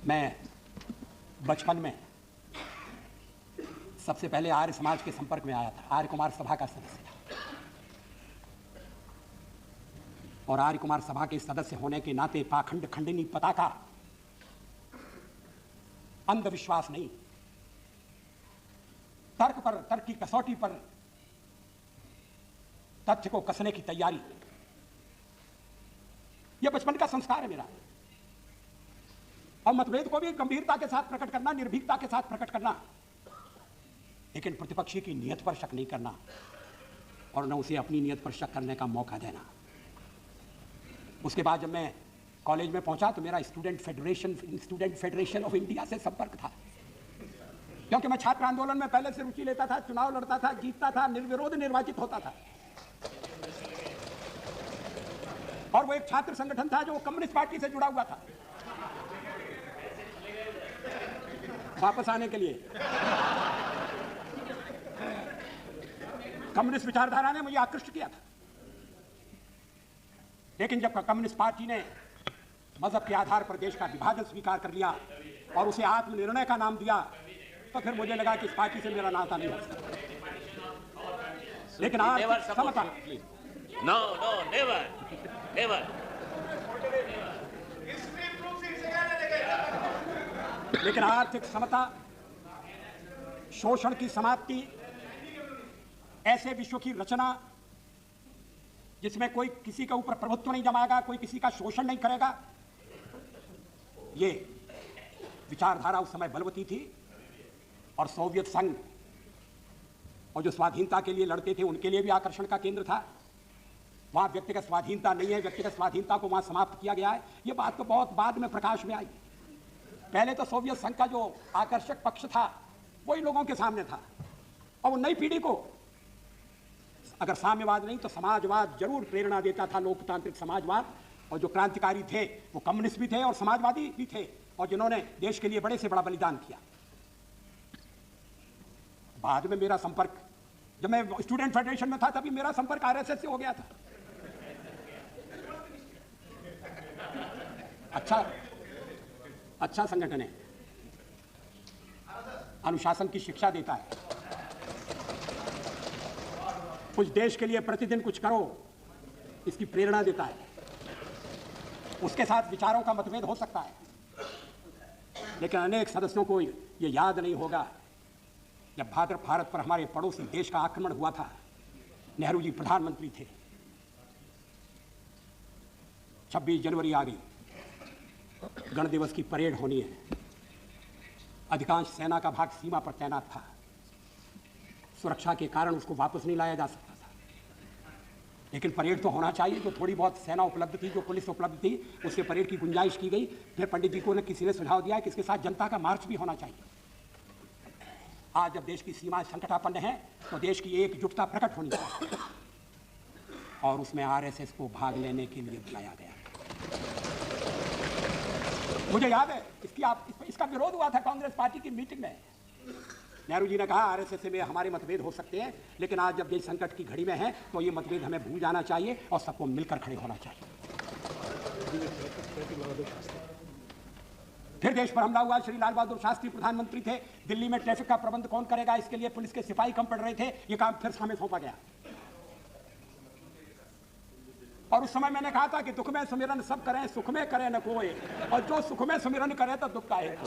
मैं बचपन में सबसे पहले आर्य समाज के संपर्क में आया था। आर्य कुमार सभा का सदस्य था और आर्य कुमार सभा के सदस्य होने के नाते पाखंड खंडनी पताका, अंधविश्वास नहीं, तर्क की कसौटी पर तथ्य को कसने की तैयारी, यह बचपन का संस्कार है मेरा। और मतभेद को भी गंभीरता के साथ प्रकट करना, निर्भीकता के साथ प्रकट करना, लेकिन प्रतिपक्षी की नियत पर शक नहीं करना और न उसे अपनी नियत पर शक करने का मौका देना। उसके बाद जब मैं कॉलेज में पहुंचा तो मेरा स्टूडेंट फेडरेशन ऑफ इंडिया से संपर्क था, क्योंकि मैं छात्र आंदोलन में पहले से रुचि लेता था, चुनाव लड़ता था, जीतता था, निर्विरोध निर्वाचित होता था। और वो एक छात्र संगठन था जो कम्युनिस्ट पार्टी से जुड़ा हुआ था। वापस आने के लिए कम्युनिस्ट विचारधारा ने मुझे आकृष्ट किया था, लेकिन जब कम्युनिस्ट पार्टी ने मजहब के आधार पर देश का विभाजन स्वीकार कर लिया और उसे आत्मनिर्णय का नाम दिया, तो फिर मुझे लगा कि इस पार्टी से मेरा नाता नहीं हो सकता। लेकिन आज समता, लेकिन आर्थिक समता, शोषण की समाप्ति, ऐसे विश्व की रचना जिसमें कोई किसी के ऊपर प्रभुत्व नहीं जमाएगा, कोई किसी का शोषण नहीं करेगा, ये विचारधारा उस समय बलवती थी। और सोवियत संघ और जो स्वाधीनता के लिए लड़ते थे उनके लिए भी आकर्षण का केंद्र था। वहां व्यक्तिगत स्वाधीनता नहीं है, व्यक्तिगत स्वाधीनता को वहां समाप्त किया गया है। ये बात तो बहुत बाद में प्रकाश में आई। पहले तो सोवियत संघ का जो आकर्षक पक्ष था वही लोगों के सामने था, और वो नई पीढ़ी को अगर साम्यवाद नहीं तो समाजवाद जरूर प्रेरणा देता था, लोकतांत्रिक समाजवाद। और जो क्रांतिकारी थे वो कम्युनिस्ट भी थे और समाजवादी भी थे, और जिन्होंने देश के लिए बड़े से बड़ा बलिदान किया। बाद में मेरा संपर्क, जब मैं स्टूडेंट फेडरेशन में था तभी मेरा संपर्क आरएसएस से हो गया था। अच्छा संगठन है, अनुशासन की शिक्षा देता है, कुछ देश के लिए प्रतिदिन कुछ करो इसकी प्रेरणा देता है। उसके साथ विचारों का मतभेद हो सकता है, लेकिन अनेक सदस्यों को ये याद नहीं होगा जब भारत पर हमारे पड़ोसी देश का आक्रमण हुआ था। नेहरू जी प्रधानमंत्री थे, 26 जनवरी आ गई, गण दिवस की परेड होनी है, अधिकांश सेना का भाग सीमा पर तैनात था। सुरक्षा के कारण उसको वापस नहीं लाया जा सकता था, लेकिन परेड तो होना चाहिए। जो थोड़ी बहुत सेना उपलब्ध थी, जो पुलिस उपलब्ध थी, उससे परेड की गुंजाइश की गई। फिर पंडित जी को किसी ने सुझाव दिया कि इसके साथ जनता का मार्च भी होना चाहिए। आज जब देश की सीमा संकटापन्न है तो देश की एकजुटता प्रकट होनी चाहिए, और उसमें आरएसएस को भाग लेने के लिए बुलाया गया। मुझे याद है इसका विरोध हुआ था कांग्रेस पार्टी की मीटिंग में। नेहरू जी ने कहा आरएसएस से हमारे मतभेद हो सकते हैं, लेकिन आज जब देश संकट की घड़ी में है तो ये मतभेद हमें भूल जाना चाहिए और सबको मिलकर खड़े होना चाहिए। फिर देश पर हमला हुआ, श्री लाल बहादुर शास्त्री प्रधानमंत्री थे। दिल्ली में ट्रैफिक का प्रबंध कौन करेगा, इसके लिए पुलिस के सिपाही कम पड़ रहे थे। ये काम फिर हमें सौंपा गया, और उस समय मैंने कहा था कि दुख में सुमिरन सब करें, सुख में करें न कोई, और जो सुख में सुमिरन करे तो दुख का है।